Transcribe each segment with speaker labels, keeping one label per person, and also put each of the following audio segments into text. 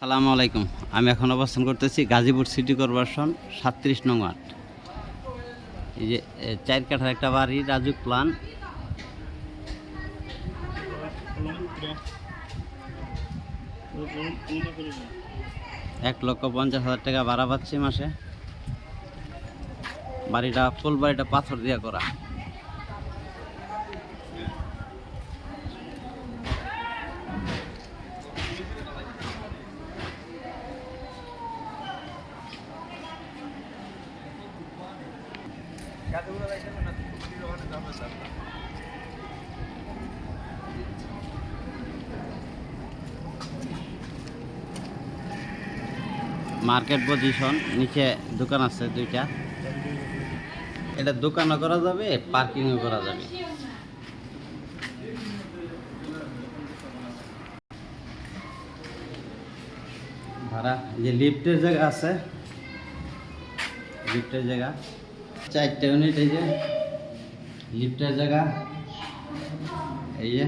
Speaker 1: আসসালামু আলাইকুম। আমি এখন অবস্থান করতেছি গাজীপুর সিটি কর্পোরেশন 37 নং ওয়ার্ড। এই যে 4 কাঠার একটা বাড়ি, রাজুক প্ল্যান। ৳1,50,000 ভাড়া পাচ্ছি মাসে। বাড়িটা ফুল বাড়িটা পাথর দিয়ে করা। মার্কেট পজিশন, নিচে দোকান আছে দুইটা। এটা দোকানও করা যাবে, পার্কিংও করা যাবে। ভাড়া যে লিফটের জায়গা আছে, লিফটের জায়গা 4টা ইউনিট। এই যে লিফটের জায়গা, এই যে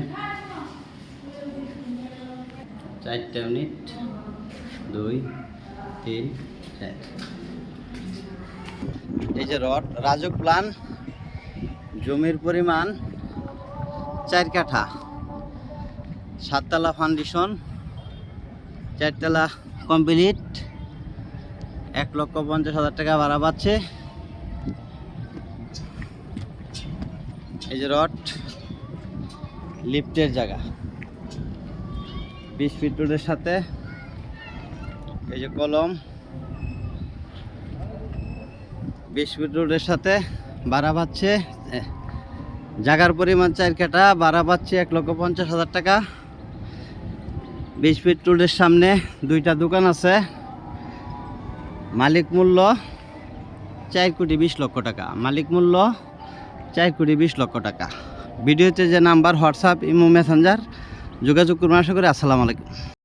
Speaker 1: 4টা ইউনিট, 2, 3, 4। এই যে রড, রাজুক প্ল্যান। জমির পরিমাণ 4 কাঠা, 7 তলা ফাউন্ডেশন, 4 তলা কমপ্লিট। $1,50,000 ভাড়া পাচ্ছে। এই যে রড, লিফটের জায়গা 20 ফিট রোডের সাথে। এই যে কলম 20 ফিট রোডের সাথে ভাড়া পাচ্ছে। জায়গার পরিমাণ 4 কাঠা, ভাড়া পাচ্ছে $1,50,000। 20 ফিট রোডের সামনে 2টা দোকান আছে। মালিক মূল্য $4,20,00,000। মালিক মূল্য $4,20,00,000। ভিডিওতে যে নাম্বার, হোয়াটসঅ্যাপ, ইমো, মেসেঞ্জার যোগাযোগ করবেন। আশা করি। আসসালামু আলাইকুম।